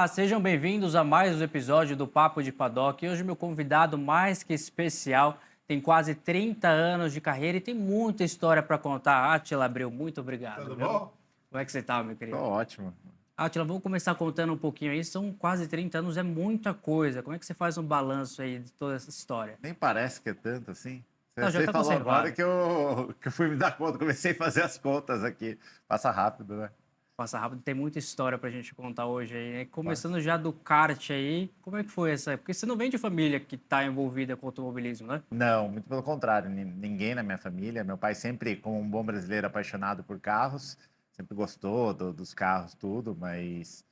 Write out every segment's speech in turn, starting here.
Olá, sejam bem-vindos a mais um episódio do Papo de Paddock. E hoje meu convidado mais que especial tem quase 30 anos de carreira e tem muita história para contar. Átila Abreu, muito obrigado, Tudo viu? bom? Como é que você tá, meu Tô querido? ótimo. Átila, vamos começar contando um pouquinho aí. São quase 30 anos, é muita coisa. Como é que você faz um balanço aí de toda essa história? Nem parece que é tanto assim. Não, já Você tá falou agora conservado. que eu fui me dar conta, comecei a fazer as contas aqui. Passa rápido, né? Passa rápido, tem muita história pra gente contar hoje aí, né? Passa. Começando já do kart aí, como é que foi essa? Porque você não vem de família que tá envolvida com automobilismo, né? Não, muito pelo contrário. Ninguém na minha família. Meu pai sempre, como um bom brasileiro apaixonado por carros, sempre gostou dos carros, tudo, mas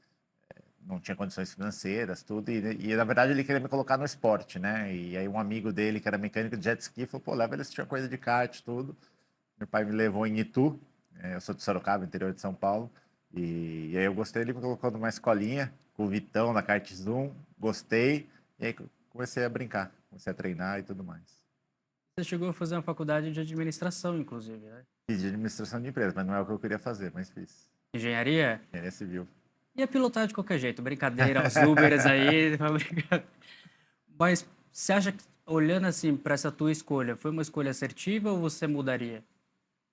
não tinha condições financeiras, tudo. Na verdade ele queria me colocar no esporte, né? E aí um amigo dele, que era mecânico de jet ski, falou: pô, leva eles, tinha coisa de kart, tudo. Meu pai me levou em Itu, eu sou de Sorocaba, interior de São Paulo, e aí eu gostei, ele me colocou numa escolinha com o Vitão na kart Zoom, gostei, e aí comecei a brincar, comecei a treinar e tudo mais. Você chegou a fazer uma faculdade de administração, inclusive, né? Fiz de administração de empresa, mas não é o que eu queria fazer, mas fiz. Engenharia? Engenharia civil. Ia pilotar de qualquer jeito, brincadeira, os Ubers aí, tá brincando. Mas você acha que, olhando assim para essa tua escolha, foi uma escolha assertiva ou você mudaria?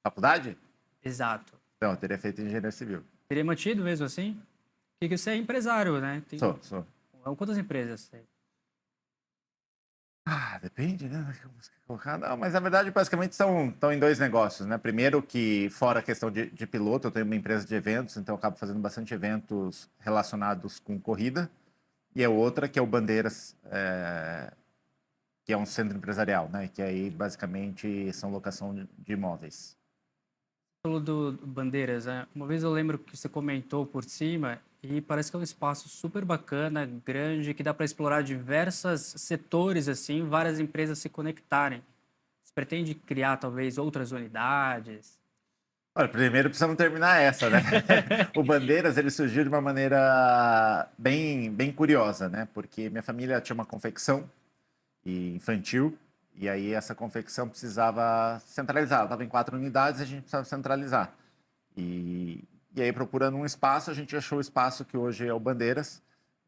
Faculdade? Exato. Não, eu teria feito engenharia civil. Teria mantido mesmo assim? Porque você é empresário, né? Sou. Quantas empresas você tem? Ah, depende, né? Colocar. Não, mas na verdade, basicamente, estão em dois negócios, né? Primeiro, que fora a questão de piloto, eu tenho uma empresa de eventos, então eu acabo fazendo bastante eventos relacionados com corrida. E a outra, que é o Bandeiras, que é um centro empresarial, né? Que aí, basicamente, são locação de imóveis. Falou do Bandeiras, né? Uma vez eu lembro que você comentou por cima e parece que é um espaço super bacana, grande, que dá para explorar diversos setores, assim, várias empresas se conectarem. Você pretende criar talvez outras unidades? Olha, primeiro precisamos terminar essa, né? O Bandeiras, ele surgiu de uma maneira bem curiosa, né? Porque minha família tinha uma confecção e infantil, e aí essa confecção precisava centralizar. Ela estava em 4 unidades, a gente precisava centralizar. E, e aí, procurando um espaço, a gente achou o espaço que hoje é o Bandeiras.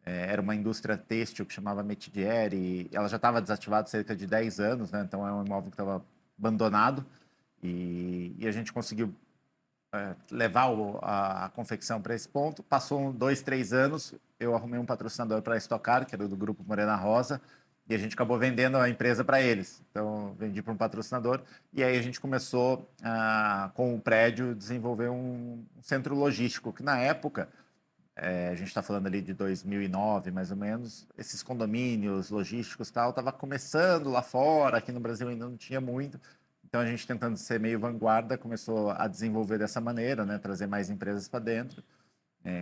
Era uma indústria têxtil que chamava Metidier, e ela já estava desativada há cerca de 10 anos, né? Então é um imóvel que estava abandonado. E a gente conseguiu levar a confecção para esse ponto. Passou 2, 3 anos, eu arrumei um patrocinador para a Stock Car, que era do grupo Morena Rosa, e a gente acabou vendendo a empresa para eles. Então, vendi para um patrocinador, e aí a gente começou, com o prédio, desenvolver um centro logístico, que na época, a gente está falando ali de 2009, mais ou menos, esses condomínios logísticos e tal, estava começando lá fora, aqui no Brasil ainda não tinha muito, então a gente tentando ser meio vanguarda, começou a desenvolver dessa maneira, né, trazer mais empresas para dentro,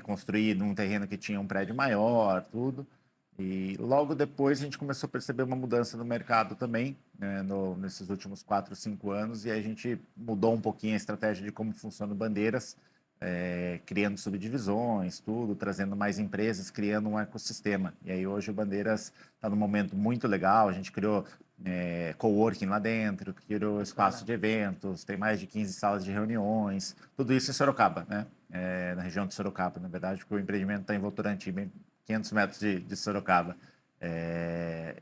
construir num terreno que tinha um prédio maior, tudo. E logo depois a gente começou a perceber uma mudança no mercado também, né, nesses últimos 4, 5 anos, e aí a gente mudou um pouquinho a estratégia de como funciona o Bandeiras, criando subdivisões, tudo, trazendo mais empresas, criando um ecossistema. E aí hoje o Bandeiras está num momento muito legal, a gente criou coworking lá dentro, criou espaço Bacana. de eventos, tem mais de 15 salas de reuniões, tudo isso em Sorocaba, né? Na região de Sorocaba, na verdade, porque o empreendimento está em Votorantim, bem 500 metros de Sorocaba.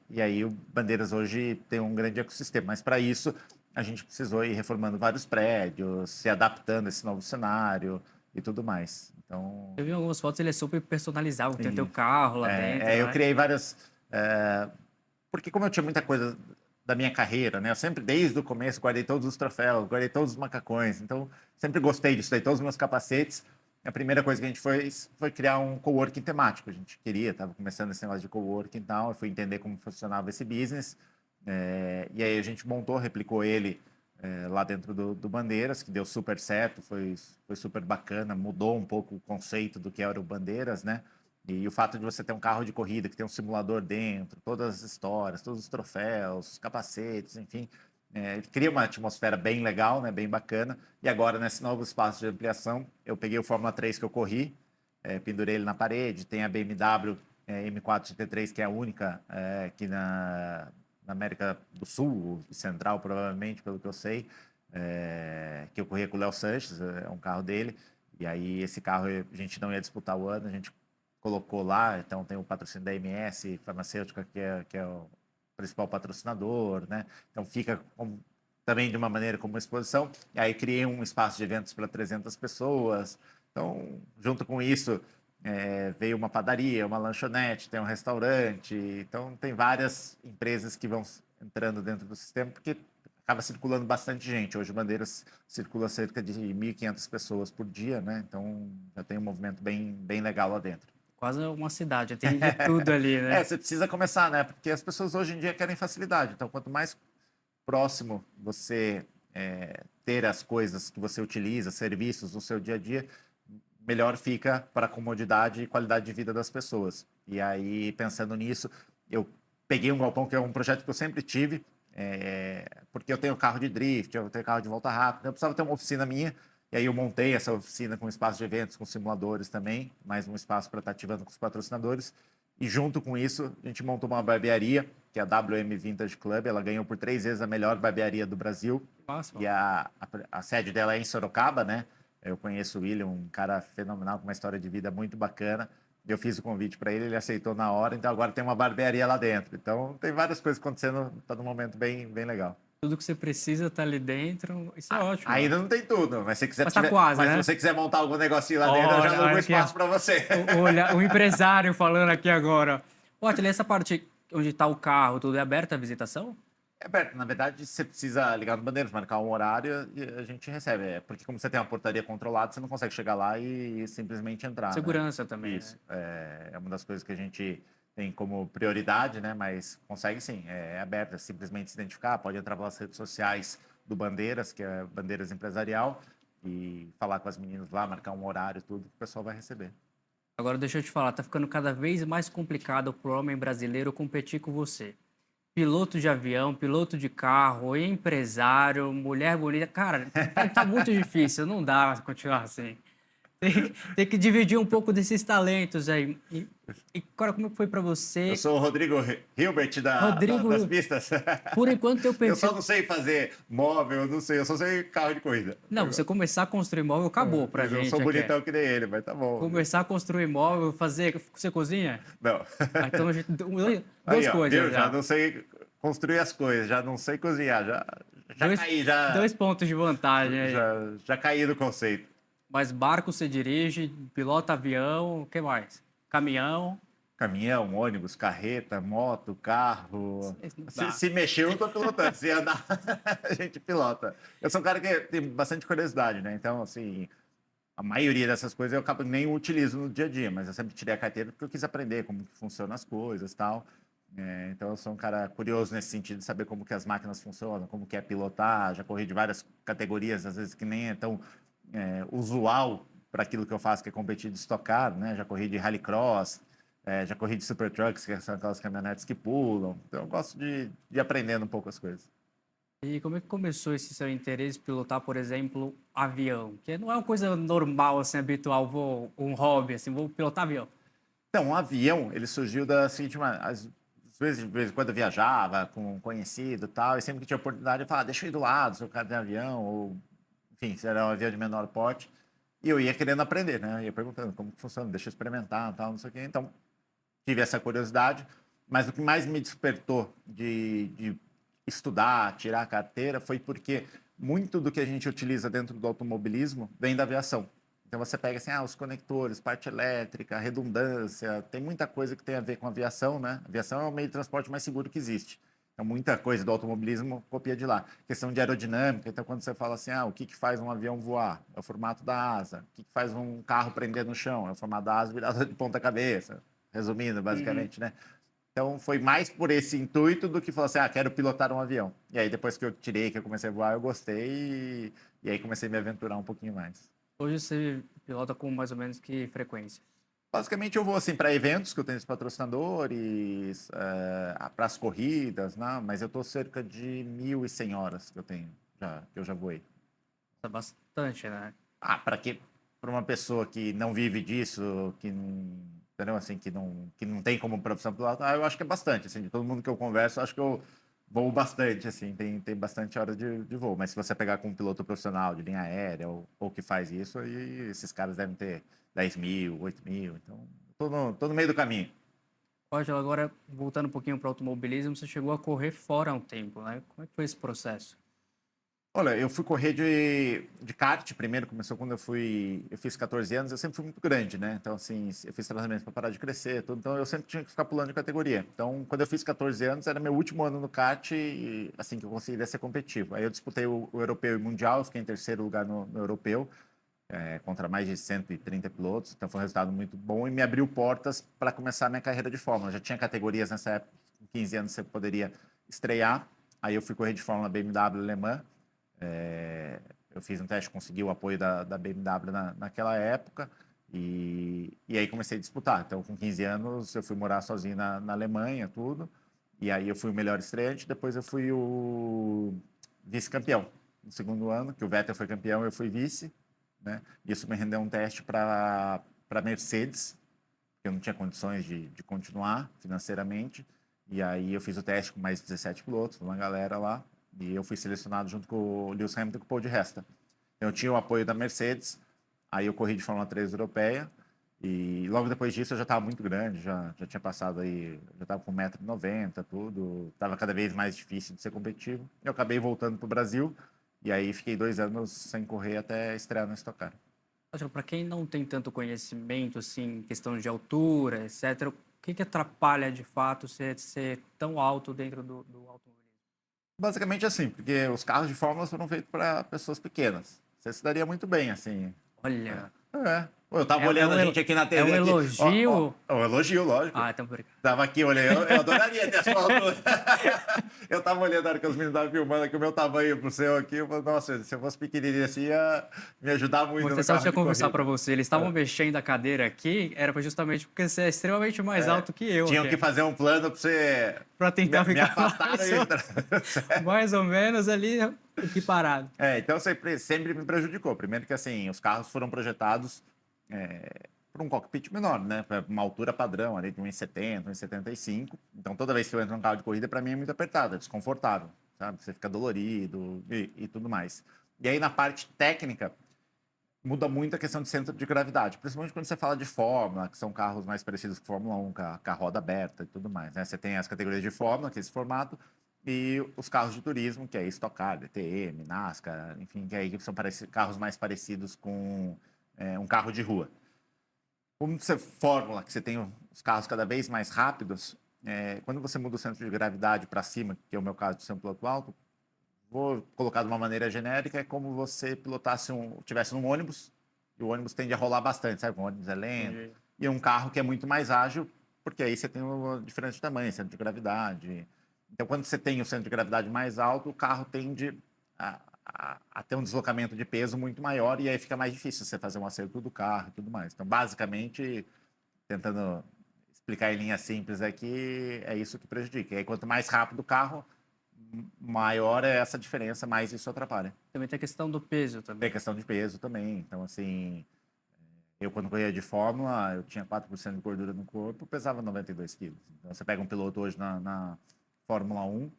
E aí o Bandeiras hoje tem um grande ecossistema, mas para isso a gente precisou ir reformando vários prédios, se adaptando a esse novo cenário e tudo mais. Então, Eu vi algumas fotos, ele é super personalizável, tem teu isso. carro lá dentro, Eu né? criei várias. Porque, como eu tinha muita coisa da minha carreira, né? Eu sempre, desde o começo, guardei todos os troféus, guardei todos os macacões. Então, sempre gostei disso, daí todos os meus capacetes. A primeira coisa que a gente fez foi criar um coworking temático. A gente queria, estava começando esse negócio de coworking e tal. Eu fui entender como funcionava esse business. E aí a gente montou, replicou ele lá dentro do Bandeiras, que deu super certo, foi super bacana, mudou um pouco o conceito do que era o Bandeiras, né? E o fato de você ter um carro de corrida que tem um simulador dentro, todas as histórias, todos os troféus, os capacetes, enfim, cria uma atmosfera bem legal, né? Bem bacana. E agora, nesse novo espaço de ampliação, eu peguei o Fórmula 3 que eu corri, pendurei ele na parede, tem a BMW M4 GT3, que é a única aqui na América do Sul e Central, provavelmente, pelo que eu sei, que eu corria com o Léo Sanches, é um carro dele, e aí esse carro a gente não ia disputar o ano, a gente colocou lá, então tem o patrocínio da MS Farmacêutica, que é o principal patrocinador, né? Então fica também de uma maneira como uma exposição. E aí criei um espaço de eventos para 300 pessoas. Então, junto com isso, veio uma padaria, uma lanchonete, tem um restaurante. Então, tem várias empresas que vão entrando dentro do sistema, porque acaba circulando bastante gente. Hoje, Bandeiras circula cerca de 1.500 pessoas por dia, né? Então, já tem um movimento bem legal lá dentro. Quase uma cidade, tem de tudo ali, né? Você precisa começar, né? Porque as pessoas hoje em dia querem facilidade. Então, quanto mais próximo você ter as coisas que você utiliza, serviços no seu dia a dia, melhor fica para a comodidade e qualidade de vida das pessoas. E aí, pensando nisso, eu peguei um galpão que é um projeto que eu sempre tive, porque eu tenho carro de drift, eu tenho carro de volta rápida, eu precisava ter uma oficina minha, e aí eu montei essa oficina com espaço de eventos, com simuladores também, mais um espaço para estar ativando com os patrocinadores. E junto com isso, a gente montou uma barbearia, que é a WM Vintage Club. Ela ganhou por 3 vezes a melhor barbearia do Brasil. Nossa, E a sede dela é em Sorocaba, né? Eu conheço o William, um cara fenomenal, com uma história de vida muito bacana. Eu fiz o convite para ele, ele aceitou na hora. Então agora tem uma barbearia lá dentro. Então tem várias coisas acontecendo, está num momento bem legal. tudo que você precisa tá ali dentro. Isso é ótimo. Ainda não tem tudo, mas se quiser, Mas tá quase, mas né? se você quiser montar algum negocinho lá dentro, eu já alugo espaço para você. O empresário falando aqui agora. Ó, Atila, essa parte onde está o carro, tudo é aberto à visitação? É aberto. Na verdade, você precisa ligar no Bandeiras, marcar um horário e a gente recebe. Porque como você tem uma portaria controlada, você não consegue chegar lá e simplesmente entrar. Segurança Né? também, Isso. né? É uma das coisas que a gente tem como prioridade, né? Mas consegue sim. É aberto. É simplesmente se identificar. Pode entrar pelas redes sociais do Bandeiras, que é Bandeiras Empresarial, e falar com as meninas lá, marcar um horário, tudo, que o pessoal vai receber. Agora deixa eu te falar, tá ficando cada vez mais complicado para o homem brasileiro competir com você. Piloto de avião, piloto de carro, empresário, mulher bonita. Cara, tá muito difícil, não dá pra continuar assim. Tem que dividir um pouco desses talentos aí. Cara, como foi para Eu você, sou o Rodrigo Hilbert das Rodrigo? pistas. Por enquanto, teu Eu só perfil. não sei fazer móvel, eu não sei, eu só sei carro de corrida. Não, você começar a construir imóvel, acabou pra Eu gente sou aqui. bonitão que nem ele, mas tá bom. Começar a construir imóvel, fazer. Você cozinha? Não. Ah, então, Aí, duas ó, coisas viu? Já já. não sei construir as coisas, já não sei cozinhar, já Dois, caí, dois pontos de vantagem aí. já caí do conceito. Mas barco você dirige, pilota avião, o que mais? Caminhão. Caminhão, ônibus, carreta, moto, carro. Não dá. Se mexer, eu tô pilotando. Se andar, a gente pilota. Eu sou um cara que tem bastante curiosidade, né? Então, assim, a maioria dessas coisas eu acabo nem utilizo no dia a dia, mas eu sempre tirei a carteira porque eu quis aprender como que funcionam as coisas e tal. Então eu sou um cara curioso nesse sentido de saber como que as máquinas funcionam, como que é pilotar. Já corri de várias categorias, às vezes que nem é tão usual para aquilo que eu faço, que é competir de Stock Car, né? Já corri de rallycross, já corri de super trucks, que são aquelas caminhonetes que pulam. Então eu gosto de ir aprendendo um pouco as coisas. E como é que começou esse seu interesse em pilotar, por exemplo, avião? Que não é uma coisa normal, assim, habitual, um hobby, assim, vou pilotar avião. Então, um avião, ele surgiu da seguinte maneira. Às vezes, de vez em quando eu viajava com um conhecido e tal, e sempre que tinha oportunidade eu falava, deixa eu ir do lado, se o cara tem avião, ou, enfim, se era um avião de menor porte. E eu ia querendo aprender, né? Ia perguntando como que funciona, deixa eu experimentar e tal, não sei o quê. Então, tive essa curiosidade, mas o que mais me despertou de estudar, tirar a carteira, foi porque muito do que a gente utiliza dentro do automobilismo vem da aviação. Então você pega assim, os conectores, parte elétrica, redundância, tem muita coisa que tem a ver com aviação, né? Aviação é o meio de transporte mais seguro que existe. Então muita coisa do automobilismo copia de lá. Questão de aerodinâmica, então quando você fala assim, o que faz um avião voar? É o formato da asa. O que faz um carro prender no chão? É o formato da asa virada de ponta cabeça. Resumindo, basicamente, né? Então foi mais por esse intuito do que falar assim, quero pilotar um avião. E aí depois que eu tirei, que eu comecei a voar, eu gostei e aí comecei a me aventurar um pouquinho mais. Hoje você pilota com mais ou menos que frequência? Basicamente eu vou assim para eventos que eu tenho os patrocinadores, para as corridas, né? Mas eu estou cerca de 1.100 horas que eu já voei. É bastante, né? Para uma pessoa que não vive disso, que não, entendeu? Assim, que não tem como profissão pilotar, eu acho que é bastante. Assim, de todo mundo que eu converso, eu acho que eu voo bastante, assim, tem bastante horas de voo. Mas se você pegar com um piloto profissional de linha aérea ou que faz isso, aí esses caras devem ter 10 mil, 8 mil. Então, tô no meio do caminho. Ângelo, agora voltando um pouquinho para o automobilismo, você chegou a correr fora há um tempo, né? Como é que foi esse processo? Olha, eu fui correr de kart primeiro, começou quando eu fiz 14 anos, eu sempre fui muito grande, né? Então, assim, eu fiz tratamento para parar de crescer, tudo, então eu sempre tinha que ficar pulando de categoria. Então, quando eu fiz 14 anos, era meu último ano no kart e, assim, que eu conseguiria ser competitivo. Aí eu disputei o europeu e o mundial, eu fiquei em terceiro lugar no europeu, contra mais de 130 pilotos, então foi um resultado muito bom e me abriu portas para começar a minha carreira de Fórmula. Eu já tinha categorias nessa época, com 15 anos você poderia estrear, aí eu fui correr de Fórmula BMW alemã. Eu fiz um teste, consegui o apoio da BMW naquela época e aí comecei a disputar. Então, com 15 anos, eu fui morar sozinho na Alemanha, tudo. E aí eu fui o melhor estreante, depois eu fui o vice-campeão. No segundo ano, que o Vettel foi campeão, eu fui vice, né? Isso me rendeu um teste para Mercedes, que eu não tinha condições de continuar financeiramente. E aí eu fiz o teste com mais 17 pilotos, uma galera lá, e eu fui selecionado junto com o Lewis Hamilton e com o Paul de Resta. Eu tinha o apoio da Mercedes, aí eu corri de Fórmula 3 europeia, e logo depois disso eu já estava muito grande, já tinha passado aí, já estava com 1,90 m, tudo, estava cada vez mais difícil de ser competitivo. Eu acabei voltando para o Brasil, e aí fiquei 2 anos sem correr até estrear no Stock Car. Para quem não tem tanto conhecimento, assim, questão de altura, etc., o que que atrapalha de fato você ser tão alto dentro do automobilismo? Basicamente assim, porque os carros de Fórmula foram feitos para pessoas pequenas. Você se daria muito bem, assim. Olha, Pô, eu tava é, é olhando um, a el- gente aqui na é um TV aqui. Ó, elogio. um elogio, lógico. Ah, então obrigado. Tava aqui olhando, eu adoraria ter a sua altura. Eu tava olhando na hora que os meninos estavam filmando aqui o meu tamanho pro seu aqui. Eu falei, nossa, se eu fosse pequenininho assim, ia me ajudar muito Você no sabe, carro deixa eu de confessar para corrida. você, eles estavam mexendo a cadeira aqui, era justamente porque você é extremamente mais alto que eu Tinham que aqui, fazer um plano pra você para tentar me ficar afastar mais, daí. mais ou menos ali equiparado. Então sempre me prejudicou. Primeiro que assim, os carros foram projetados para um cockpit menor, né? Para uma altura padrão, ali de 1,70, 1,75. Então toda vez que eu entro num carro de corrida, para mim é muito apertado, é desconfortável, sabe? Você fica dolorido e tudo mais. E aí na parte técnica, muda muito a questão de centro de gravidade, principalmente quando você fala de Fórmula, que são carros mais parecidos com Fórmula 1, com a roda aberta e tudo mais, né? Você tem as categorias de Fórmula, que é esse formato, e os carros de turismo, que é Stock Car, DTM, NASCAR, enfim, que aí são carros mais parecidos com um carro de rua. Como você Fórmula, que você tem os carros cada vez mais rápidos, quando você muda o centro de gravidade para cima, que é o meu caso de ser um piloto alto, vou colocar de uma maneira genérica, é como você pilotasse tivesse num ônibus, e o ônibus tende a rolar bastante, sabe? O ônibus é lento, Entendi. e um carro que é muito mais ágil, porque aí você tem uma diferença de tamanho, centro de gravidade. Então, quando você tem o centro de gravidade mais alto, o carro tende a ter um deslocamento de peso muito maior, e aí fica mais difícil você fazer um acerto do carro e tudo mais. Então, basicamente, tentando explicar em linha simples aqui, é isso que prejudica. E aí, quanto mais rápido o carro, maior é essa diferença, mais isso atrapalha. Também tem a questão do peso Tem também. questão de peso também. Então, assim, eu quando corria de Fórmula, eu tinha 4% de gordura no corpo, pesava 92 quilos. Então, você pega um piloto hoje na Fórmula 1,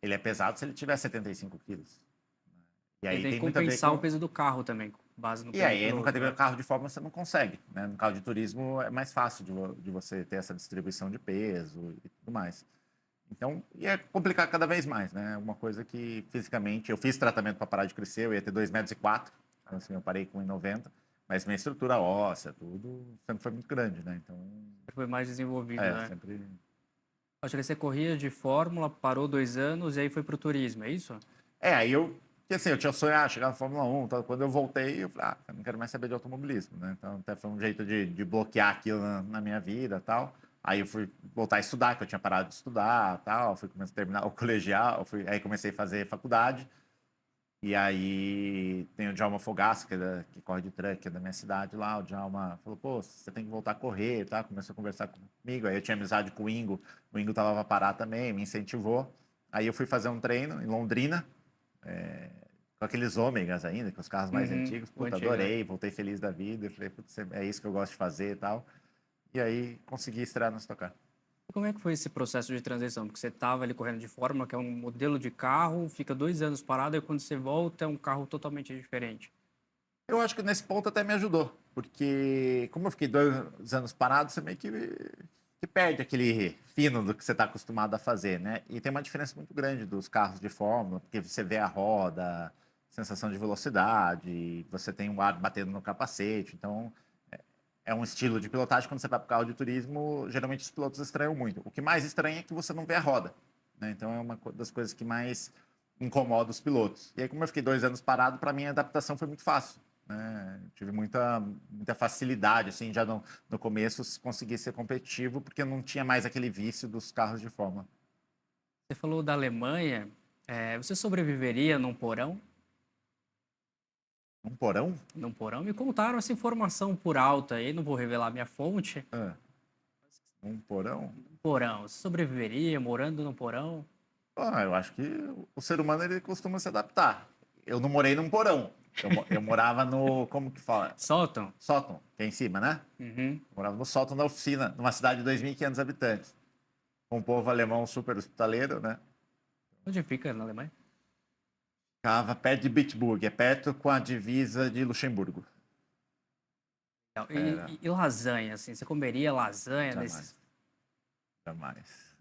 ele é pesado se ele tiver 75 quilos. E E aí tem que tem muito a ver compensar o com... peso do carro também, com base no E peso do aí, no piloto, categoria né? carro de Fórmula, você não consegue, né? No carro de turismo é mais fácil de você ter essa distribuição de peso e tudo mais. Então, ia complicar cada vez mais, né? Uma coisa que fisicamente, eu fiz tratamento para parar de crescer, eu ia ter 2,04 m, então assim, eu parei com 1,90 m, mas minha estrutura óssea, tudo, sempre foi muito grande, né? Então, Foi mais desenvolvido, né? sempre... Acho que você corria de Fórmula, parou 2 anos e aí foi pro turismo, é isso? Aí porque assim, eu tinha sonho, chegar na Fórmula 1, então, quando eu voltei, eu falei, eu não quero mais saber de automobilismo, né? Então, até foi um jeito de bloquear aquilo na minha vida, tal. Aí eu fui voltar a estudar, que eu tinha parado de estudar, tal. Fui começar a terminar o colegial, aí comecei a fazer faculdade. E aí tem o Djalma Fogaça, que corre de truck, que é da minha cidade lá. O Djalma falou, pô, você tem que voltar a correr, tá? Começou a conversar comigo. Aí eu tinha amizade com o Ingo tava para parar também, me incentivou. Aí eu fui fazer um treino em Londrina, com aqueles ômegas ainda, com os carros mais Uhum, antigos. o Puta, antigo, é. adorei, voltei feliz da vida. Eu falei, putz, é isso que eu gosto de fazer e tal. E aí consegui estrear no Stock Car. E como é que foi esse processo de transição? Porque você estava ali correndo de Fórmula, que é um modelo de carro, fica 2 anos parado e quando você volta é um carro totalmente diferente. Eu acho que nesse ponto até me ajudou, porque como eu fiquei 2 anos parado, você meio que perde aquele fino do que você está acostumado a fazer, né? E tem uma diferença muito grande dos carros de Fórmula, porque você vê a roda, sensação de velocidade, você tem um ar batendo no capacete, então é um estilo de pilotagem. Quando você vai para o carro de turismo, geralmente os pilotos estranham muito. O que mais estranha é que você não vê a roda, né? Então é uma das coisas que mais incomoda os pilotos. E aí, como eu fiquei 2 anos parado, para mim a adaptação foi muito fácil, né? Tive muita facilidade, assim, já no começo, conseguir ser competitivo, porque não tinha mais aquele vício dos carros de Fórmula. Você falou da Alemanha, você sobreviveria num porão? Um porão? Num porão? Me contaram essa informação por alto aí, não vou revelar minha fonte. Ah, um porão? Porão, você sobreviveria morando num porão? Ah, eu acho que o ser humano ele costuma se adaptar. Eu não morei num porão. Eu morava no, como que fala? Sótão? Sótão, que é em cima, né? Uhum. Morava no sótão da oficina, numa cidade de 2.500 habitantes. Com um povo alemão super hospitaleiro, né? Onde fica na Alemanha? Ficava perto de Bitburg, é perto com a divisa de Luxemburgo. Então, Era, e lasanha, assim, você comeria lasanha jamais, nesses... jamais.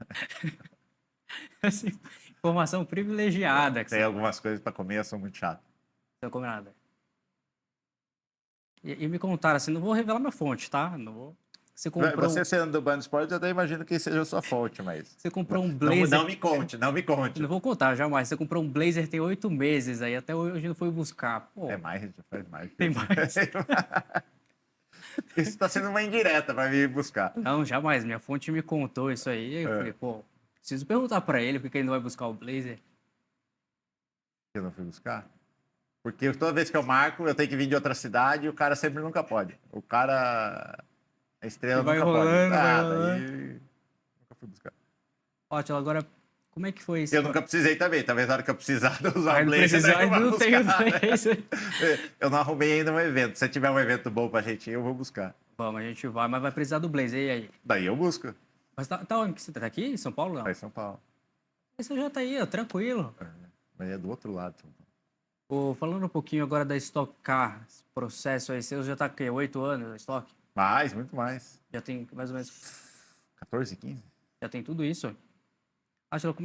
Assim, informação privilegiada que Tem você algumas coisas para comer, eu sou muito chato. não come nada. E me contaram assim, não vou revelar minha fonte, tá? Não vou... Você sendo do Band Esporte, eu até imagino que seja a sua fonte, mas Você comprou um não blazer... me conte, não me Eu não conte. vou contar, jamais. Você comprou um blazer tem 8 meses aí, até hoje não foi buscar. É Pô, mais, já faz mais que tem isso. mais. Isso está sendo uma indireta para me buscar. Não, jamais. Minha fonte me contou isso aí. Aí eu falei, É, pô, preciso perguntar pra ele porque ele não vai buscar o blazer. eu não fui buscar. Porque toda vez que eu marco, eu tenho que vir de outra cidade e o cara sempre nunca pode. O cara, a E estrela vai nunca pode. rolando, vai Ah, rolando. daí nunca fui buscar. Ótimo, agora, como é que foi esse... Eu nunca precisei também. Talvez na hora que eu precisar de usar o Aí não blazer, precisou, daí eu aí vou não tem o buscar. blazer. Eu não arrumei ainda um evento. Se tiver um evento bom pra gente ir, eu vou buscar. Vamos, a gente vai, mas vai precisar do blazer, e aí? Daí eu busco. Mas tá onde que você tá? Tá aqui em São Paulo, Aí não? São Paulo. Aí você já tá aí, ó, tranquilo. É, mas é do outro lado. São Paulo. Pô, falando um pouquinho agora da Stock Car, esse processo aí, você já tá o quê? 8 anos na Stock? Mais, muito mais. Já tem mais ou menos, 14, 15? já tem tudo isso? Átila,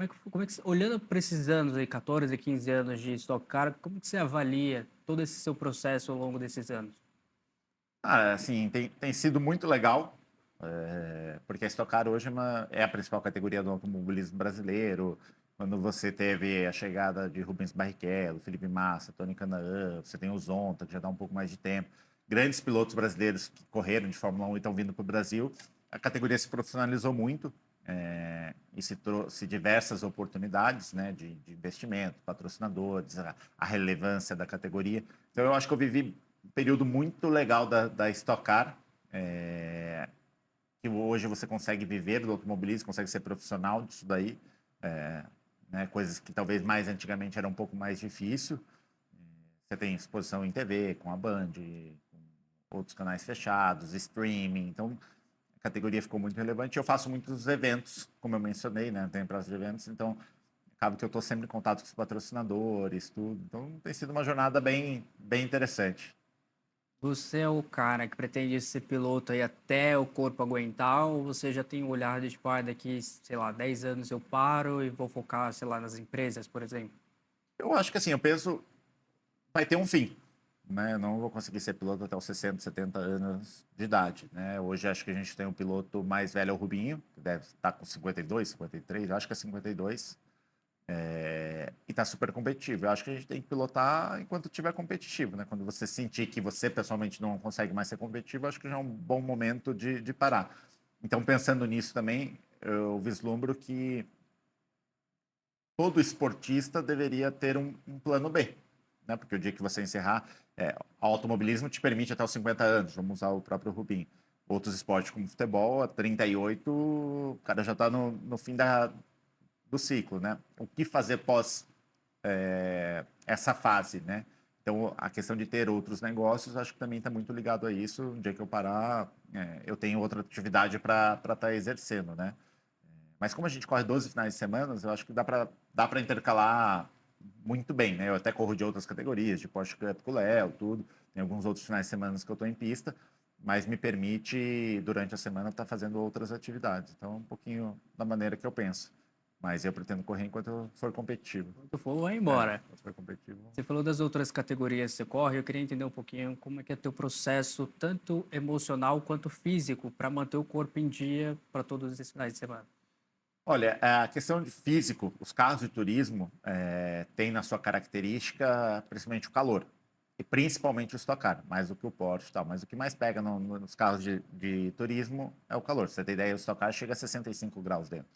olhando para esses anos aí, 14, 15 anos de Stock Car, como que você avalia todo esse seu processo ao longo desses anos? Ah, assim, tem sido muito legal, porque a Stock Car hoje é a principal categoria do automobilismo brasileiro. Quando você teve a chegada de Rubens Barrichello, Felipe Massa, Tony Canaan, você tem o Zonta, que já dá um pouco mais de tempo. Grandes pilotos brasileiros que correram de Fórmula 1 e estão vindo para o Brasil. A categoria se profissionalizou muito, e se trouxe diversas oportunidades, né, de investimento, patrocinadores, a relevância da categoria. Então, eu acho que eu vivi um período muito legal da Stock Car, que hoje você consegue viver do automobilismo, consegue ser profissional disso daí, né, coisas que talvez mais antigamente era um pouco mais difícil. Você tem exposição em TV, com a Band, com outros canais fechados, streaming, então a categoria ficou muito relevante. Eu faço muitos eventos, como eu mencionei, né, tem prazo de eventos, então acaba que eu estou sempre em contato com os patrocinadores, tudo. Então tem sido uma jornada bem interessante. Você é o cara que pretende ser piloto aí até o corpo aguentar, ou você já tem um olhar de, tipo, daqui, sei lá, 10 anos eu paro e vou focar, sei lá, nas empresas, por exemplo? Eu acho que assim, eu penso, vai ter um fim, né? Eu não vou conseguir ser piloto até os 60, 70 anos de idade, né? Hoje acho que a gente tem um piloto mais velho, é o Rubinho, que deve estar com 52, 53, acho que é 52, e está super competitivo. Eu acho que a gente tem que pilotar enquanto estiver competitivo, né? Quando você sentir que você pessoalmente não consegue mais ser competitivo, acho que já é um bom momento de parar. Então, pensando nisso também, eu vislumbro que todo esportista deveria ter um plano B, né? Porque o dia que você encerrar, o automobilismo te permite até os 50 anos, vamos usar o próprio Rubinho. Outros esportes como futebol, a 38, o cara já está no fim do ciclo, né? O que fazer pós essa fase, né? Então, a questão de ter outros negócios, acho que também está muito ligado a isso. No dia que eu parar, eu tenho outra atividade para estar exercendo, né? Mas como a gente corre 12 finais de semana, eu acho que dá para intercalar muito bem, né? Eu até corro de outras categorias, de Porsche Cup com o Léo, tudo. Tem alguns outros finais de semana que eu estou em pista, mas me permite, durante a semana, estar fazendo outras atividades. Então, um pouquinho da maneira que eu penso. Mas eu pretendo correr enquanto eu for competitivo. Quando for, vai É, embora. enquanto for competitivo. Você falou das outras categorias que você corre, eu queria entender um pouquinho como é que é teu processo, tanto emocional quanto físico, para manter o corpo em dia para todos esses finais de semana. Olha, a questão de físico, os carros de turismo têm na sua característica principalmente o calor. E principalmente o Stock Car, mais do que o Porsche e tal. Mas o que mais pega nos carros de turismo é o calor. Pra você ter ideia, o Stock Car chega a 65 graus dentro,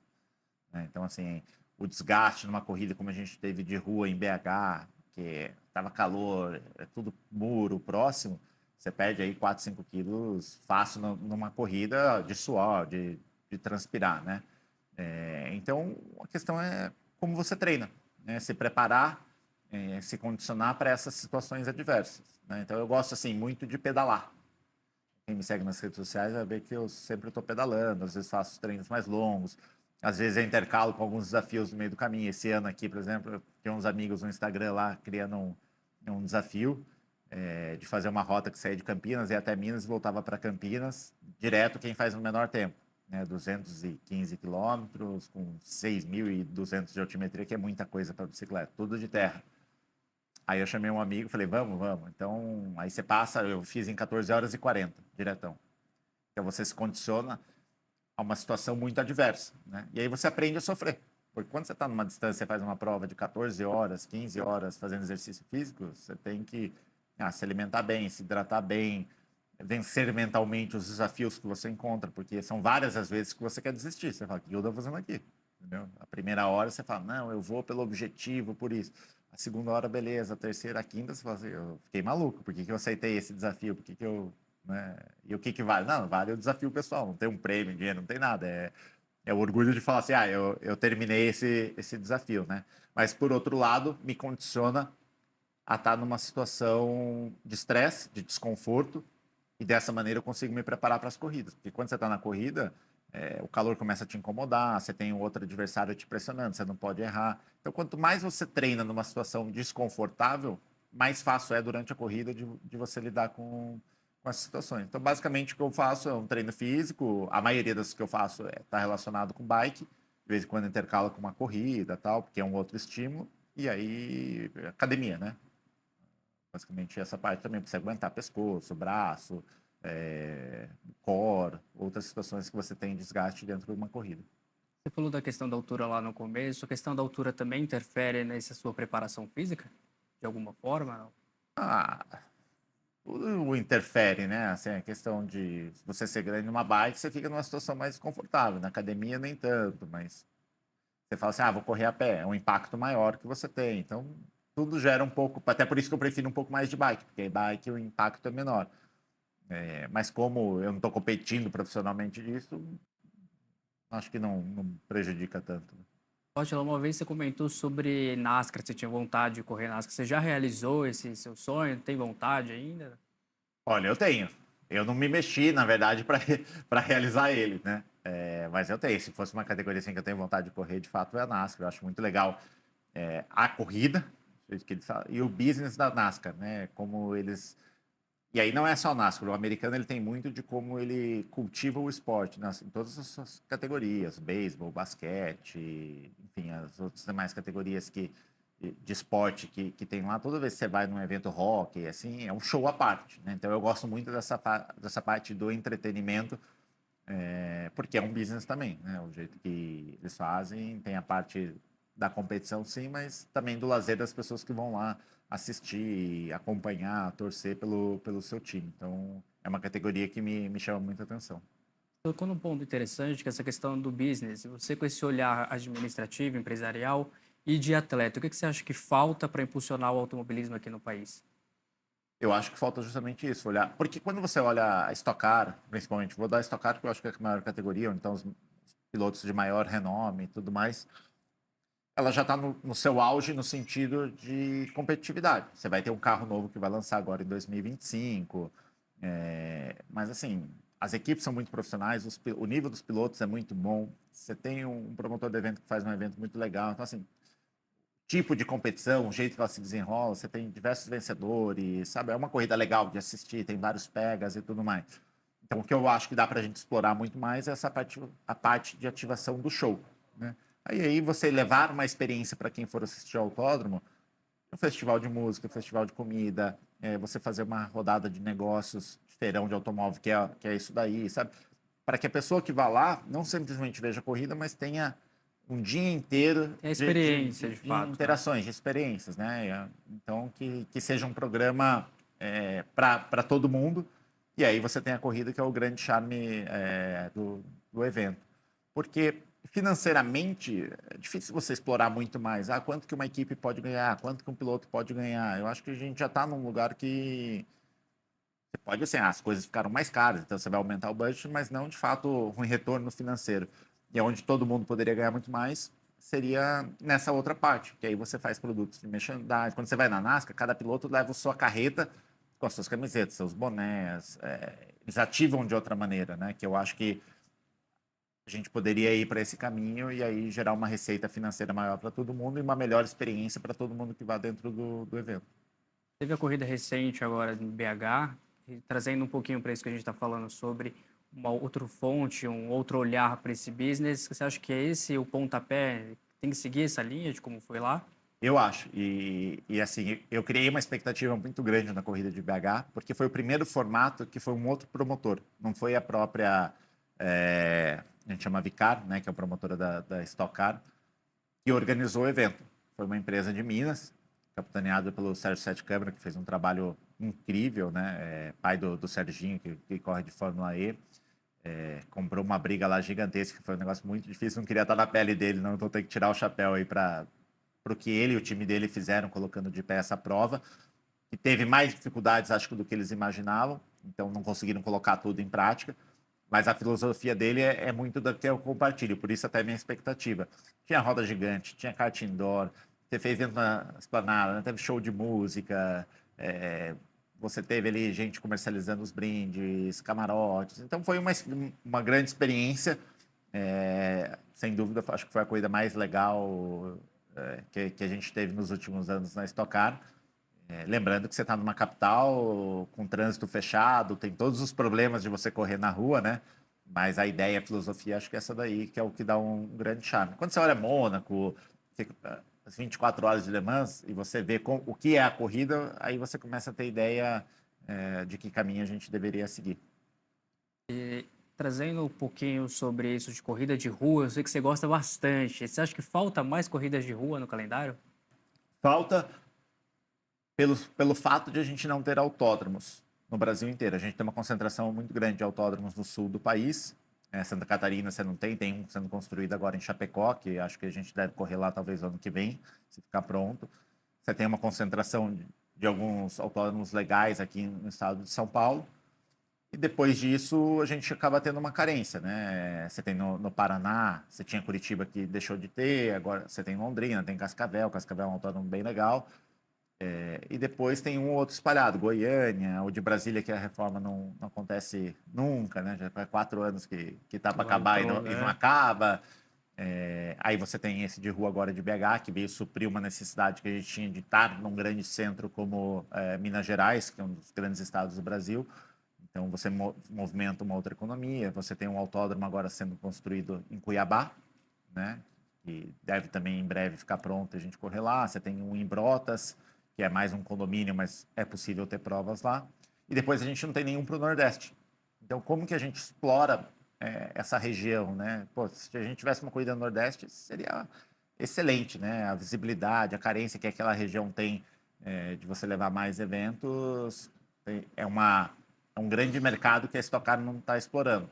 né? Então, assim, o desgaste numa corrida como a gente teve de rua em BH, que tava calor, é tudo muro próximo, você perde aí 4, 5 quilos fácil numa corrida de suor, de transpirar, né? Então, a questão é como você treina, né? Se preparar, se condicionar para essas situações adversas, né? Então, eu gosto, assim, muito de pedalar. Quem me segue nas redes sociais vai ver que eu sempre estou pedalando, às vezes faço treinos mais longos, às vezes eu intercalo com alguns desafios no meio do caminho. Esse ano aqui, por exemplo, eu tenho uns amigos no Instagram lá criando um desafio de fazer uma rota que saía de Campinas, ia até Minas e voltava para Campinas, direto quem faz no menor tempo, né? 215 quilômetros, com 6.200 de altimetria, que é muita coisa para bicicleta, tudo de terra. Aí eu chamei um amigo, falei, vamos, vamos. Então, aí você passa, eu fiz em 14 horas e 40, diretão. Então você se condiciona a uma situação muito adversa, né? E aí você aprende a sofrer. Porque quando você está numa distância, você faz uma prova de 14 horas, 15 horas fazendo exercício físico, você tem que se alimentar bem, se hidratar bem, vencer mentalmente os desafios que você encontra, porque são várias as vezes que você quer desistir. Você fala, o que eu estou fazendo aqui? Entendeu? A primeira hora você fala, não, eu vou pelo objetivo, por isso. A segunda hora, beleza. A terceira, a quinta, você fala assim, eu fiquei maluco. Por que eu aceitei esse desafio? Por que eu... Né? E o que vale? Não, vale o desafio pessoal. Não tem um prêmio, dinheiro, não tem nada. É o orgulho de falar assim, eu terminei esse desafio, né? Mas, por outro lado, me condiciona a estar numa situação de estresse, de desconforto, e dessa maneira eu consigo me preparar para as corridas. Porque quando você está na corrida, o calor começa a te incomodar, você tem um outro adversário te pressionando, você não pode errar. Então, quanto mais você treina numa situação desconfortável, mais fácil é durante a corrida de você lidar com essas situações. Então, basicamente, o que eu faço é um treino físico. A maioria das que eu faço está relacionado com bike. De vez em quando intercala com uma corrida, tal, porque é um outro estímulo. E aí, academia, né? Basicamente, essa parte também precisa aguentar pescoço, braço, core, outras situações que você tem desgaste dentro de uma corrida. Você falou da questão da altura lá no começo, a questão da altura também interfere nessa sua preparação física? De alguma forma, não? Ah, tudo interfere, né? Assim, a questão de você ser grande numa bike, você fica numa situação mais confortável. Na academia, nem tanto, mas você fala assim, vou correr a pé, é um impacto maior que você tem. Então, tudo gera um pouco, até por isso que eu prefiro um pouco mais de bike, porque bike o impacto é menor. Mas como eu não estou competindo profissionalmente disso, acho que não prejudica tanto, né? Ótimo, uma vez você comentou sobre NASCAR, você tinha vontade de correr NASCAR. Você já realizou esse seu sonho? Tem vontade ainda? Olha, eu tenho. Eu não me mexi, na verdade, para realizar ele, né? Mas eu tenho. Se fosse uma categoria assim que eu tenho vontade de correr, de fato, é a NASCAR. Eu acho muito legal a corrida que eles falam, e o business da NASCAR, né? Como eles. E aí não é só o NASCAR, o americano ele tem muito de como ele cultiva o esporte, né? Em todas as suas categorias, beisebol, basquete, enfim, as outras demais categorias de esporte que tem lá. Toda vez que você vai num evento rock, assim, é um show à parte, né? Então eu gosto muito dessa parte do entretenimento, porque é um business também, né? O jeito que eles fazem, tem a parte da competição, sim, mas também do lazer das pessoas que vão lá assistir, acompanhar, torcer pelo seu time. Então, é uma categoria que me chama muita atenção. Tocou num ponto interessante, que é essa questão do business. Você com esse olhar administrativo, empresarial e de atleta, o que você acha que falta para impulsionar o automobilismo aqui no país? Eu acho que falta justamente isso, olhar. Porque quando você olha a Stock Car, principalmente, vou dar a Stock Car porque eu acho que é a maior categoria, então os pilotos de maior renome e tudo mais, ela já está no seu auge no sentido de competitividade. Você vai ter um carro novo que vai lançar agora em 2025, mas assim, as equipes são muito profissionais, o nível dos pilotos é muito bom. Você tem um promotor de evento que faz um evento muito legal. Então, assim, tipo de competição, o jeito que ela se desenrola, você tem diversos vencedores, sabe? É uma corrida legal de assistir, tem vários pegas e tudo mais. Então, o que eu acho que dá para a gente explorar muito mais é essa parte, a parte de ativação do show, né? Aí você levar uma experiência para quem for assistir ao autódromo, um festival de música, um festival de comida, você fazer uma rodada de negócios, de feirão de automóvel, que é isso daí, sabe? Para que a pessoa que vá lá não simplesmente veja a corrida, mas tenha um dia inteiro Tem a experiência, de de fato, né? interações, de experiências, né? Então, que seja um programa para todo mundo. E aí você tem a corrida, que é o grande charme do evento. Porque financeiramente é difícil você explorar muito mais. Ah, quanto que uma equipe pode ganhar? Quanto que um piloto pode ganhar? Eu acho que a gente já está num lugar que você pode, assim, as coisas ficaram mais caras, então você vai aumentar o budget, mas não, de fato, um retorno financeiro. E onde todo mundo poderia ganhar muito mais seria nessa outra parte, que aí você faz produtos de merchandising. Quando você vai na NASCAR, cada piloto leva a sua carreta com as suas camisetas, seus bonés, eles ativam de outra maneira, né? Que eu acho que a gente poderia ir para esse caminho e aí gerar uma receita financeira maior para todo mundo e uma melhor experiência para todo mundo que vá dentro do evento. Teve a corrida recente agora em BH, e trazendo um pouquinho para isso que a gente está falando sobre uma outra fonte, um outro olhar para esse business. Você acha que é esse o pontapé? Tem que seguir essa linha de como foi lá? Eu acho. E assim, eu criei uma expectativa muito grande na corrida de BH, porque foi o primeiro formato que foi um outro promotor. Não foi a própria, a gente chama Vicar, né, que é a promotora da Stock Car, que organizou o evento. Foi uma empresa de Minas, capitaneada pelo Sérgio Sete Câmara, que fez um trabalho incrível, né? Pai do Serginho, que corre de Fórmula E. Comprou uma briga lá gigantesca, que foi um negócio muito difícil. Não queria estar na pele dele, não. Então tem que tirar o chapéu aí para o que ele e o time dele fizeram, colocando de pé essa prova. Que teve mais dificuldades, acho que, do que eles imaginavam. Então não conseguiram colocar tudo em prática. Mas a filosofia dele é muito da que eu compartilho, por isso até a minha expectativa. Tinha roda gigante, tinha kart indoor, você fez evento na esplanada, né? Teve show de música, você teve ali gente comercializando os brindes, camarotes. Então foi uma grande experiência. Sem dúvida, acho que foi a corrida mais legal que a gente teve nos últimos anos na Stock Car. Lembrando que você está numa capital com trânsito fechado, tem todos os problemas de você correr na rua, né? Mas a ideia, a filosofia, acho que é essa daí que é o que dá um grande charme. Quando você olha Mônaco, as 24 horas de Le Mans, e você vê o que é a corrida, aí você começa a ter ideia de que caminho a gente deveria seguir. Trazendo um pouquinho sobre isso de corrida de rua, eu sei que você gosta bastante. Você acha que falta mais corridas de rua no calendário? Falta pelo fato de a gente não ter autódromos no Brasil inteiro. A gente tem uma concentração muito grande de autódromos no sul do país. Santa Catarina você não tem um sendo construído agora em Chapecó, que acho que a gente deve correr lá talvez ano que vem, se ficar pronto. Você tem uma concentração de alguns autódromos legais aqui no estado de São Paulo. E depois disso a gente acaba tendo uma carência, né? Você tem no Paraná, você tinha Curitiba que deixou de ter, agora você tem Londrina, tem Cascavel é um autódromo bem legal. E depois tem um outro espalhado, Goiânia, o de Brasília, que a reforma não acontece nunca, né? Já faz 4 anos que está para Vai acabar pro, e não né? acaba. Aí você tem esse de rua agora de BH, que veio suprir uma necessidade que a gente tinha de estar num grande centro como Minas Gerais, que é um dos grandes estados do Brasil. Então você movimenta uma outra economia. Você tem um autódromo agora sendo construído em Cuiabá, né? Que deve também em breve ficar pronto e a gente correr lá. Você tem um em Brotas, que é mais um condomínio, mas é possível ter provas lá. E depois a gente não tem nenhum para o Nordeste. Então, como que a gente explora essa região, né? Pô, se a gente tivesse uma corrida no Nordeste, seria excelente, né? A visibilidade, a carência que aquela região tem de você levar mais eventos, é um grande mercado que a Stock Car não está explorando.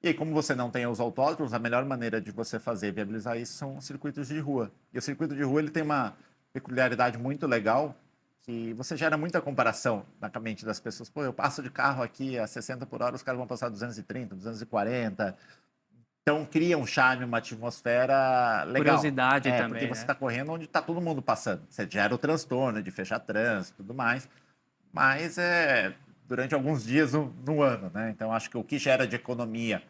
E aí, como você não tem os autódromos, a melhor maneira de você fazer viabilizar isso são circuitos de rua. E o circuito de rua ele tem uma peculiaridade muito legal, que você gera muita comparação na mente das pessoas. Pô, eu passo de carro aqui a 60 por hora, os caras vão passar 230, 240. Então cria um charme, uma atmosfera legal. Curiosidade Porque também, você né? está correndo onde está todo mundo passando. Você gera o transtorno de fechar trânsito e tudo mais. Mas durante alguns dias no ano, né? Então acho que o que gera de economia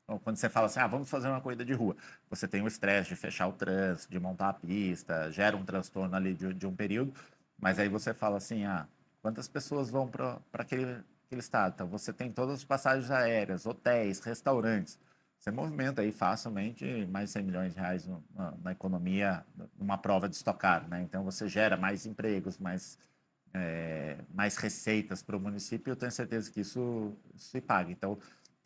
Então, quando você fala assim, ah, vamos fazer uma corrida de rua, você tem o estresse de fechar o trânsito, de montar a pista, gera um transtorno ali de um período, mas aí você fala assim, ah, quantas pessoas vão para aquele estado? Então, você tem todas as passagens aéreas, hotéis, restaurantes. Você movimenta aí facilmente mais de 100 milhões de reais na economia, numa prova de estocar, né? Então, você gera mais empregos, mais receitas para o município, e eu tenho certeza que isso se paga. Então,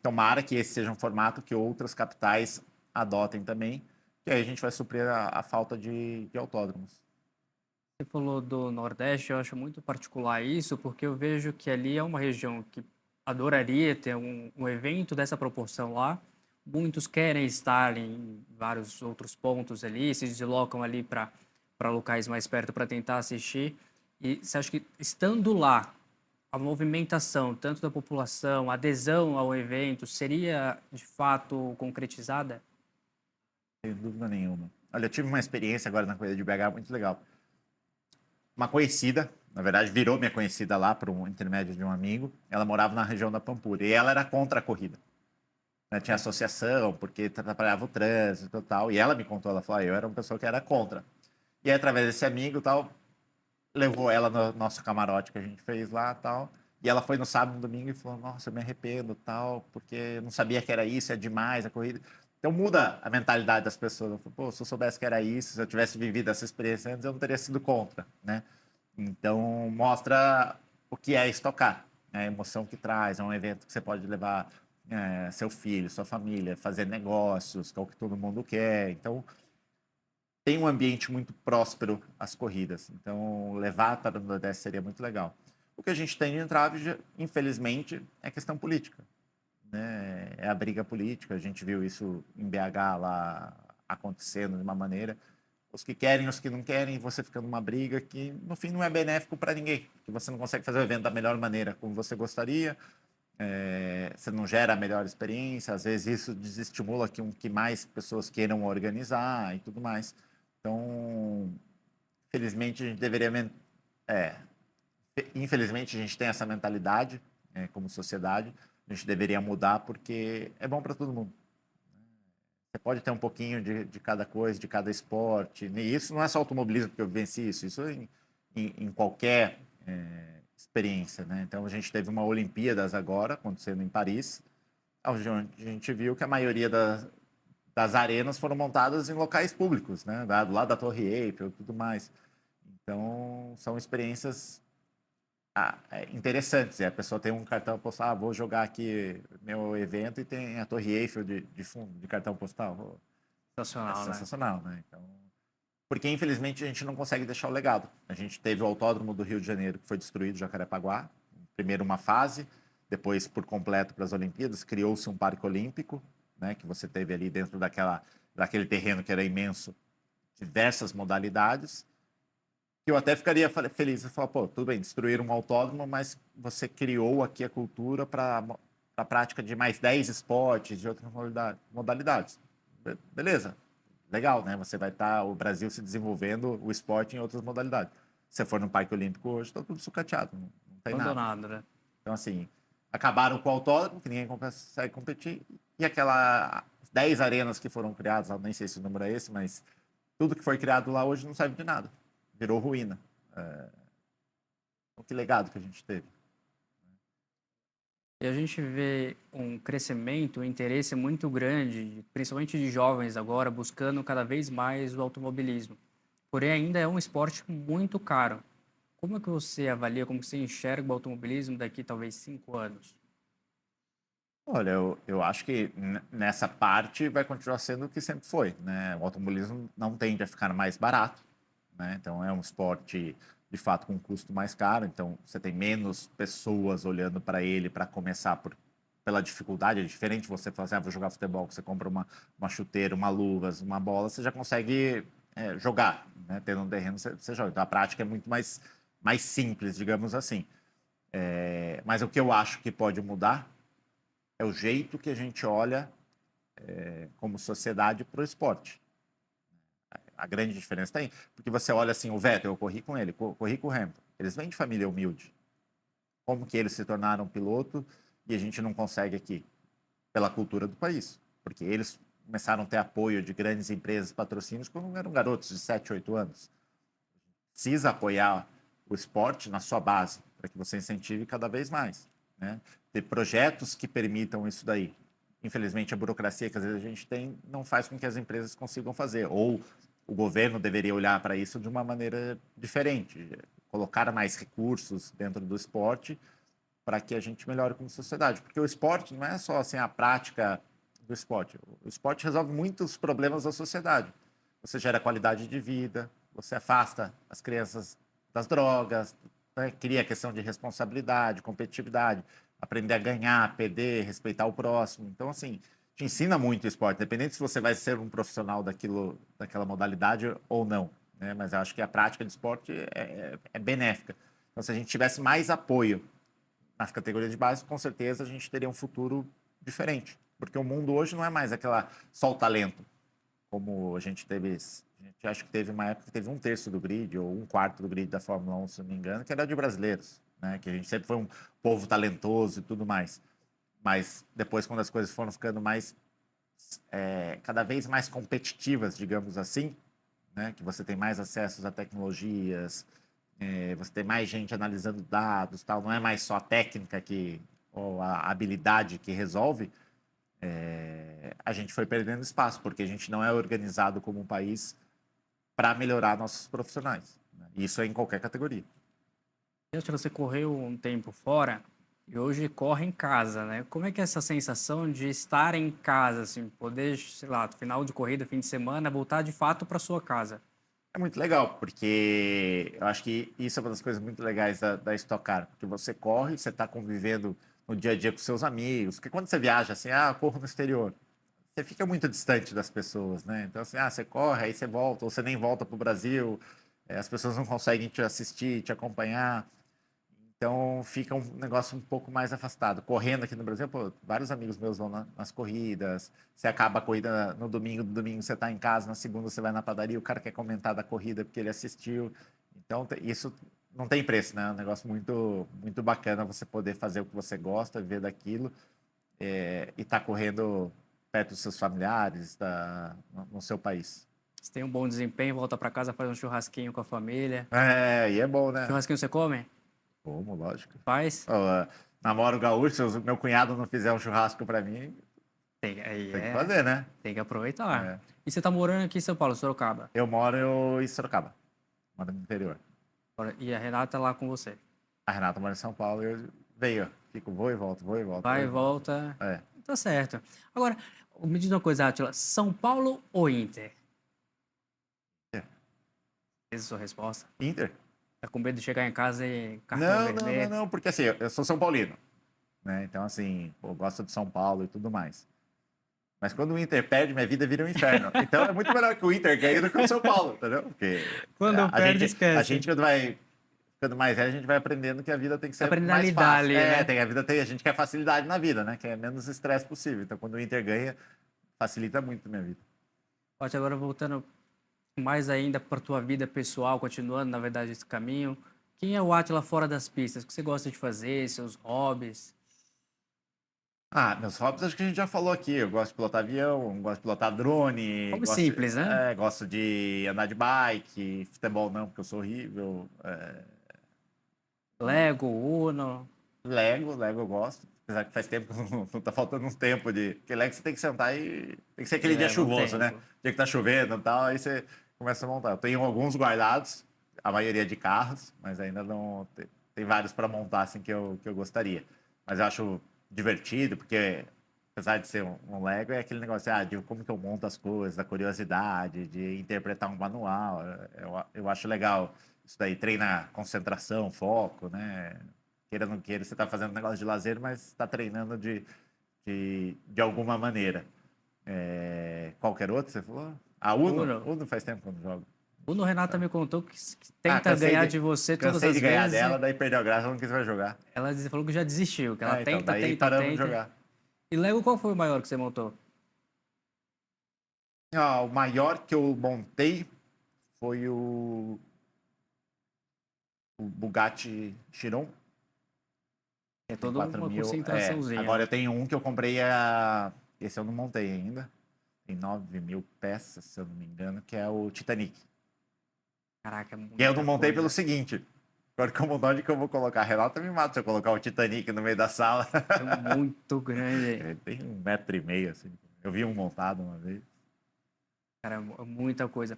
tomara que esse seja um formato que outras capitais adotem também, que aí a gente vai suprir a falta de autódromos. Você falou do Nordeste, eu acho muito particular isso, porque eu vejo que ali é uma região que adoraria ter um evento dessa proporção lá. Muitos querem estar em vários outros pontos ali, se deslocam ali para locais mais perto para tentar assistir. E você acha que estando lá, a movimentação, tanto da população, a adesão ao evento, seria de fato concretizada? Sem dúvida nenhuma. Olha, eu tive uma experiência agora na corrida de BH muito legal. Uma conhecida, na verdade, virou minha conhecida lá por um intermédio de um amigo. Ela morava na região da Pampulha e ela era contra a corrida, né? Tinha associação, porque atrapalhava o trânsito e tal. E ela me contou, ela falou, ah, eu era uma pessoa que era contra. E aí, através desse amigo e tal, levou ela no nosso camarote que a gente fez lá e tal. E ela foi no sábado e no domingo e falou, nossa, eu me arrependo tal, porque eu não sabia que era isso, é demais a corrida. Então muda a mentalidade das pessoas. Eu falei, pô, se eu soubesse que era isso, se eu tivesse vivido essa experiência antes, eu não teria sido contra, né? Então mostra o que é estocar, né? A emoção que traz, é um evento que você pode levar seu filho, sua família, fazer negócios, que é o que todo mundo quer. Então tem um ambiente muito próspero às corridas. Então, levar para o Nordeste seria muito legal. O que a gente tem de entrave, infelizmente, é questão política, né? É a briga política. A gente viu isso em BH lá acontecendo de uma maneira. Os que querem, os que não querem, você fica numa briga que, no fim, não é benéfico para ninguém. Que você não consegue fazer o evento da melhor maneira como você gostaria. Você não gera a melhor experiência. Às vezes, isso desestimula que mais pessoas queiram organizar e tudo mais. Então, felizmente, a gente deveria. É, infelizmente, a gente tem essa mentalidade, como sociedade. A gente deveria mudar porque é bom para todo mundo. Você pode ter um pouquinho de cada coisa, de cada esporte. E isso não é só automobilismo, porque eu venci isso. Isso em qualquer experiência, né? Então, a gente teve uma Olimpíadas agora, acontecendo em Paris, onde a gente viu que a maioria das arenas foram montadas em locais públicos, né? Do lado da Torre Eiffel e tudo mais. Então, são experiências interessantes. E a pessoa tem um cartão postal, ah, vou jogar aqui meu evento e tem a Torre Eiffel de fundo, de cartão postal. É Sensacional, né? sensacional, né? Então, porque, infelizmente, a gente não consegue deixar o legado. A gente teve o Autódromo do Rio de Janeiro, que foi destruído, Jacarepaguá. Primeiro uma fase, depois, por completo, para as Olimpíadas, criou-se um parque olímpico, né? Que você teve ali dentro daquele terreno que era imenso, diversas modalidades. Que eu até ficaria feliz de falar, pô, tudo bem, destruir um autódromo, mas você criou aqui a cultura para a prática de mais 10 esportes, de outras modalidades. Beleza, legal, né? Você vai estar, o Brasil se desenvolvendo o esporte em outras modalidades. Se você for no Parque Olímpico hoje, está tudo sucateado, não tem nada. Abandonado, né? Então, assim, acabaram com o autódromo, que ninguém consegue competir, e aquela 10 arenas que foram criadas, nem sei se o número é esse, mas tudo que foi criado lá hoje não serve de nada. Virou ruína. Que legado que a gente teve. E a gente vê um crescimento, um interesse muito grande, principalmente de jovens agora, buscando cada vez mais o automobilismo. Porém, ainda é um esporte muito caro. Como é que você avalia, como você enxerga o automobilismo daqui talvez 5 anos? Olha, eu acho que nessa parte vai continuar sendo o que sempre foi, né? O automobilismo não tende a ficar mais barato, né? Então é um esporte de fato com um custo mais caro, então você tem menos pessoas olhando para ele para começar pela dificuldade. É diferente você falar assim, ah, vou jogar futebol, você compra uma chuteira, uma luvas, uma bola, você já consegue jogar, né? Tendo um terreno, você joga. Então a prática é muito mais simples, digamos assim. Mas o que eu acho que pode mudar é o jeito que a gente olha como sociedade para o esporte. A grande diferença está aí. Porque você olha assim, o Vettel, eu corri com ele, corri com o Hamilton. Eles vêm de família humilde. Como que eles se tornaram piloto e a gente não consegue aqui? Pela cultura do país. porque eles começaram a ter apoio de grandes empresas, patrocínios, quando eram garotos de 7, 8 anos. Precisa apoiar o esporte na sua base, para que você incentive cada vez mais, né? Ter projetos que permitam isso daí. Infelizmente, a burocracia que às vezes a gente tem não faz com que as empresas consigam fazer, ou o governo deveria olhar para isso de uma maneira diferente, colocar mais recursos dentro do esporte para que a gente melhore como sociedade, porque o esporte não é só assim a prática do esporte. O esporte resolve muitos problemas da sociedade. Você gera qualidade de vida, você afasta as crianças das drogas, né? Cria a questão de responsabilidade, competitividade, aprender a ganhar, a perder, respeitar o próximo. Então, assim, te ensina muito o esporte, independente se você vai ser um profissional daquela modalidade ou não, né? Mas eu acho que a prática de esporte é benéfica. Então, se a gente tivesse mais apoio nas categorias de base, com certeza a gente teria um futuro diferente. Porque o mundo hoje não é mais aquela só o talento, como a gente teve. A gente acho que teve uma época que teve um terço do grid, ou um quarto do grid da Fórmula 1, se não me engano, que era de brasileiros, né? Que a gente sempre foi um povo talentoso e tudo mais. Mas depois, quando as coisas foram ficando mais, cada vez mais competitivas, digamos assim, né? Que você tem mais acessos a tecnologias, você tem mais gente analisando dados, tal. Não é mais só a técnica ou a habilidade que resolve. A gente foi perdendo espaço, porque a gente não é organizado como um país para melhorar nossos profissionais, né? Isso é em qualquer categoria. Você correu um tempo fora e hoje corre em casa, né? Como é que é essa sensação de estar em casa, assim, poder, sei lá, final de corrida, fim de semana, voltar de fato para sua casa? É muito legal, porque eu acho que isso é uma das coisas muito legais da Stock Car, porque você corre, você está convivendo no dia a dia com seus amigos, porque quando você viaja assim, corro no exterior, você fica muito distante das pessoas, né? Então, assim, você corre, aí você volta, ou você nem volta para o Brasil, as pessoas não conseguem te assistir, te acompanhar. Então fica um negócio um pouco mais afastado. Correndo aqui no Brasil, pô, vários amigos meus vão nas corridas. Você acaba a corrida no domingo você está em casa, na segunda você vai na padaria, o cara quer comentar da corrida porque ele assistiu. Então isso não tem preço, né? É um negócio muito, muito bacana você poder fazer o que você gosta, ver daquilo, e estar correndo perto dos seus familiares, no seu país. Você tem um bom desempenho, volta para casa, faz um churrasquinho com a família. É, e é bom, né? Churrasquinho você come? Como, lógico. Faz? Ó, namoro gaúcho, se o meu cunhado não fizer um churrasco para mim, Tem, aí tem que é, fazer, né? tem que aproveitar. É. E você tá morando aqui em São Paulo, Sorocaba. Eu moro em Sorocaba, moro no interior. E a Renata lá com você. A Renata mora em São Paulo e eu venho, fico, vou e volto, vou e volto, vou Vai e e volto. volta. É. Tá certo. Agora, me diz uma coisa, Átila. São Paulo ou Inter? É. Essa é a sua resposta. Inter? Tá com medo de chegar em casa e cartão Não, não, não, vermelho? não, porque assim, eu sou São Paulino, né? Então, assim, eu gosto de São Paulo e tudo mais. Mas quando o Inter perde, minha vida vira um inferno. Então é muito melhor que o Inter ganhe do que o São Paulo, entendeu? Porque Quando perde, a esquece. gente quando vai ficando mais velho, a gente vai aprendendo que a vida tem que Tá ser aprendendo a mais lidar fácil. ali, né? A gente quer facilidade na vida, né? Quer menos estresse possível. Então, quando o Inter ganha, facilita muito a minha vida. Pode agora voltando mais ainda para tua vida pessoal, continuando, na verdade, esse caminho. Quem é o Átila fora das pistas? O que você gosta de fazer? Seus hobbies? Meus hobbies acho que a gente já falou aqui. Eu gosto de pilotar avião, gosto de pilotar drone, Hobby simples, né? gosto de andar de bike, futebol não, porque eu sou horrível. Lego, Uno. Lego eu gosto. Apesar que faz tempo, não tá faltando um tempo de. Porque Lego você tem que sentar e. Tem que ser aquele dia Leva um chuvoso, né? tempo. Dia que tá chovendo e tal, aí você começa a montar. Eu tenho alguns guardados, a maioria de carros, mas ainda não. Tem vários para montar assim que eu gostaria. Mas eu acho divertido, porque apesar de ser um Lego, é aquele negócio de como que eu monto as coisas, da curiosidade, de interpretar um manual. Eu acho legal. Isso daí treina concentração, foco, né? Queira ou não queira, você está fazendo um negócio de lazer, mas está treinando de alguma maneira. Qualquer outro, você falou? A Uno? Uno. Uno faz tempo que eu não jogo. Uno, Renata me contou que tenta Cansei ganhar de, de você todas cansei as de ganhar vezes. dela, daí perdeu a graça, ela não quis mais jogar. Ela falou que já desistiu, que ela Então, tenta, daí tenta, paramos de tenta. jogar. E Lego, qual foi o maior que você montou? O maior que eu montei foi o Bugatti Chiron. É Tem toda 4 uma mil. concentraçãozinha. Agora eu tenho um que eu comprei esse eu não montei ainda. Tem 9.000 peças, se eu não me engano, que é o Titanic. Caraca, é E eu não muita montei pelo coisa. seguinte: agora que eu montar, onde que eu vou colocar? A Renata me mata se eu colocar o Titanic no meio da sala. É muito grande. Ele tem 1,5 m, assim. Eu vi um montado uma vez. Cara, é muita coisa.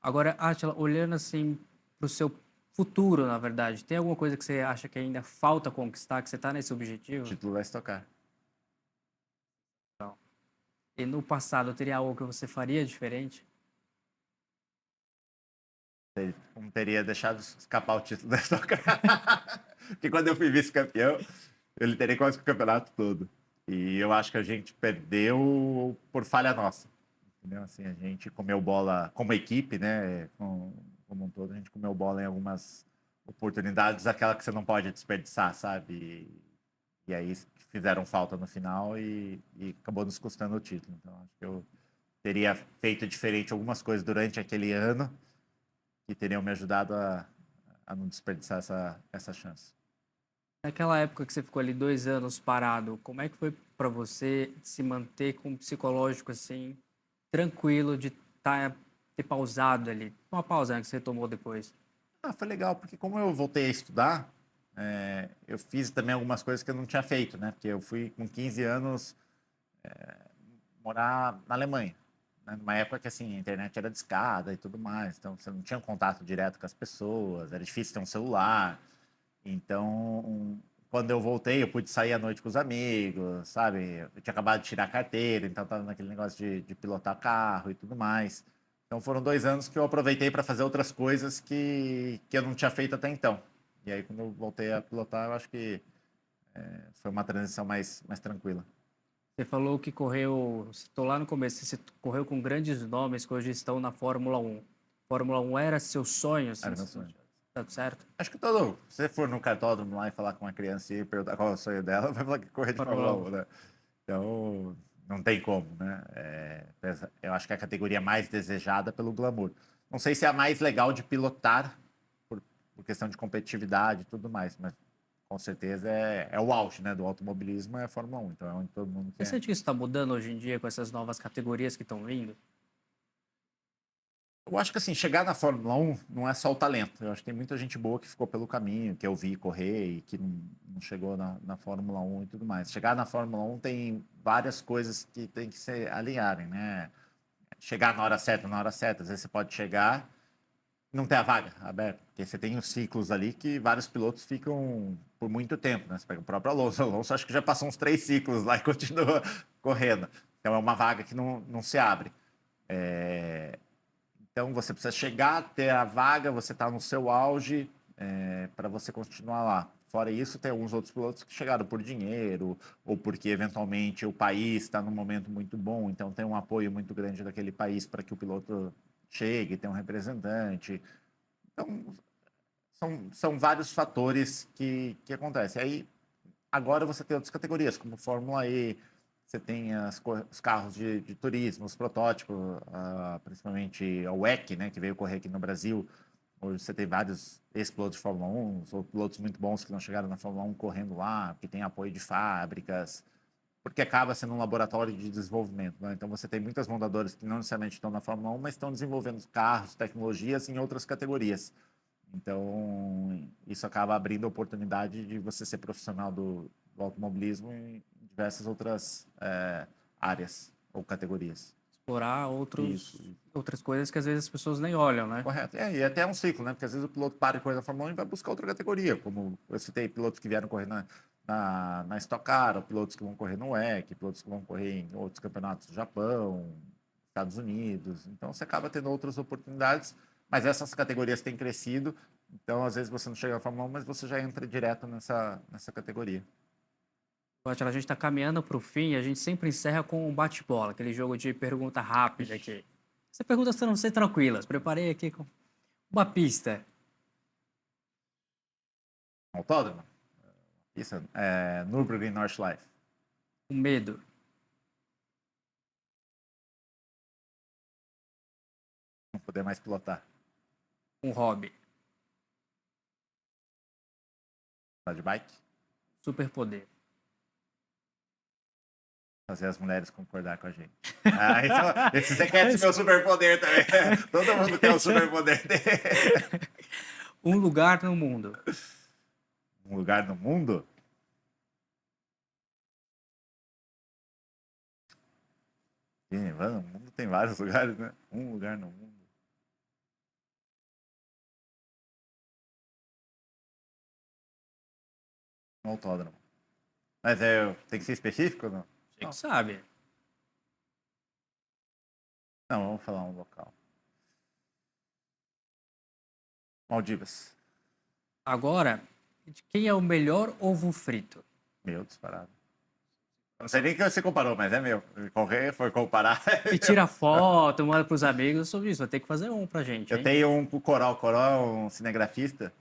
Agora, Átila, olhando assim para o seu futuro, na verdade, tem alguma coisa que você acha que ainda falta conquistar, que você está nesse O objetivo? título vai estocar. Não. E no passado, teria algo que você faria diferente? Não teria deixado escapar o título da Stock Car. Porque quando eu fui vice-campeão, eu liderei quase que o campeonato todo. E eu acho que a gente perdeu por falha nossa. Entendeu? Assim, a gente comeu bola como equipe, né? Como um todo, a gente comeu bola em algumas oportunidades, aquela que você não pode desperdiçar, sabe? E aí fizeram falta no final e acabou nos custando o título. Então, acho que eu teria feito diferente algumas coisas durante aquele ano que teriam me ajudado a não desperdiçar essa chance. Naquela época que você ficou ali 2 anos parado, como é que foi para você se manter com o psicológico assim, tranquilo de ter pausado ali? Uma pausa, né, que você tomou depois. Foi legal, porque como eu voltei a estudar, eu fiz também algumas coisas que eu não tinha feito, né? Porque eu fui com 15 anos morar na Alemanha, né? Numa época que assim, a internet era discada e tudo mais, então você não tinha contato direto com as pessoas, era difícil ter um celular. Então, quando eu voltei, eu pude sair à noite com os amigos, sabe? Eu tinha acabado de tirar a carteira, então estava naquele negócio de pilotar carro e tudo mais. Então foram 2 anos que eu aproveitei para fazer outras coisas que eu não tinha feito até então. E aí, quando eu voltei a pilotar, eu acho que foi uma transição mais tranquila. Você falou que correu, estou lá no começo, você correu com grandes nomes que hoje estão na Fórmula 1. Fórmula 1 era seu sonho, assim, Era meu sonho. tá certo? Acho que todo. Se você for no cartódromo lá e falar com uma criança e perguntar qual é o sonho dela, vai falar que correr de Fórmula Fórmula 1. 1, né? Então, não tem como, né? Eu acho que é a categoria mais desejada pelo glamour. Não sei se é a mais legal de pilotar, por questão de competitividade e tudo mais, mas com certeza é o auge, né, do automobilismo, é a Fórmula 1. Então é onde todo mundo Você quer. sente que isso está mudando hoje em dia com essas novas categorias que estão vindo? Eu acho que assim, chegar na Fórmula 1 não é só o talento. Eu acho que tem muita gente boa que ficou pelo caminho, que eu vi correr e que não chegou na Fórmula 1 e tudo mais. Chegar na Fórmula 1 tem várias coisas que tem que se alinharem, né? Chegar na hora certa, na hora certa. Às vezes você pode chegar e não ter a vaga aberta, porque você tem os ciclos ali que vários pilotos ficam por muito tempo, né? Você pega o próprio Alonso. O Alonso acho que já passou uns 3 ciclos lá e continua correndo. Então é uma vaga que não se abre. Então você precisa chegar até a vaga, você está no seu auge para você continuar lá. Fora isso, tem alguns outros pilotos que chegaram por dinheiro ou porque eventualmente o país está num momento muito bom, então tem um apoio muito grande daquele país para que o piloto chegue, tem um representante. Então são vários fatores que acontecem. Aí agora você tem outras categorias, como Fórmula E, você tem os carros de turismo, os protótipos, principalmente a WEC, né, que veio correr aqui no Brasil. Hoje você tem vários ex-pilotos de Fórmula 1, ou pilotos muito bons que não chegaram na Fórmula 1 correndo lá, que tem apoio de fábricas, porque acaba sendo um laboratório de desenvolvimento. Né? Então você tem muitas montadoras que não necessariamente estão na Fórmula 1, mas estão desenvolvendo carros, tecnologias em outras categorias. Então, isso acaba abrindo a oportunidade de você ser profissional do automobilismo em diversas outras áreas ou categorias. Explorar Isso, outras coisas que às vezes as pessoas nem olham, né? correto. E até é um ciclo, né? Porque às vezes o piloto para de correr na Fórmula 1 e vai buscar outra categoria, como eu citei, pilotos que vieram correr na Stock Car, ou pilotos que vão correr no WEC, pilotos que vão correr em outros campeonatos do Japão, Estados Unidos. Então você acaba tendo outras oportunidades, mas essas categorias têm crescido, então às vezes você não chega na Fórmula 1, mas você já entra direto nessa categoria. Átila, a gente está caminhando para o fim e a gente sempre encerra com um bate-bola, aquele jogo de pergunta rápida aqui. Essa perguntas vão ser tranquilas. Preparei aqui com uma pista. Autódromo? Isso, Nürburgring Nordschleife. Um medo. Não poder mais pilotar. Um hobby. Tá de bike? Superpoder. Fazer as mulheres concordar com a gente. Ah, então, esse você quer esse meu superpoder também. Todo mundo quer o superpoder dele. Um lugar no mundo. Um lugar no mundo? Sim, mano, o mundo tem vários lugares, né? Um lugar no mundo. Um autódromo. Mas tem que ser específico ou não? Você que sabe. Não, vamos falar um local. Maldivas. Agora, de quem é o melhor ovo frito? Meu, disparado. Não sei nem que você comparou, mas é meu. Qualquer for comparar. E tira foto, manda pros amigos. Eu sou isso, vai ter que fazer um pra gente, Eu hein? tenho um pro Coral. Coral é um cinegrafista.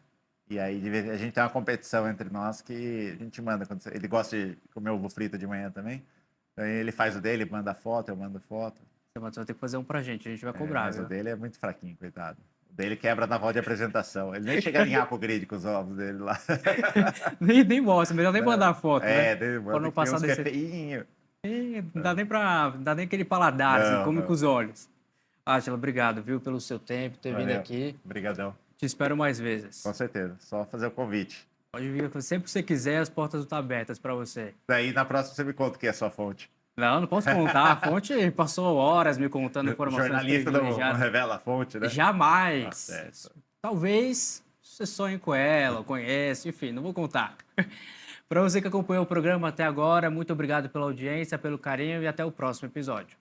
E aí a gente tem uma competição entre nós que a gente manda. Ele gosta de comer ovo frito de manhã também. Então ele faz o dele, manda foto, eu mando foto. Você vai ter que fazer um pra gente, a gente vai cobrar, Mas o viu? dele é muito fraquinho, coitado. O dele quebra na volta de apresentação. Ele nem chega a alinhar pro grid com os ovos dele lá. Nem mostra, melhor nem mandar foto, né? Dele, Pra não passar que é desse... feinho. Não dá nem não dá nem aquele paladar, assim, Não, come não. com os olhos. Átila, obrigado, viu, pelo seu tempo, ter vindo Valeu. aqui. Obrigadão. Te espero mais vezes. Com certeza. Só fazer o convite. Pode vir sempre que você quiser, as portas estão abertas para você. Daí na próxima você me conta o que é a sua fonte. Não posso contar. A fonte passou horas me contando O informações jornalista não privilegiadas. revela a fonte, né? Jamais. Tá certo. Talvez você sonhe com ela, ou conhece, enfim, não vou contar. Para você que acompanhou o programa até agora, muito obrigado pela audiência, pelo carinho e até o próximo episódio.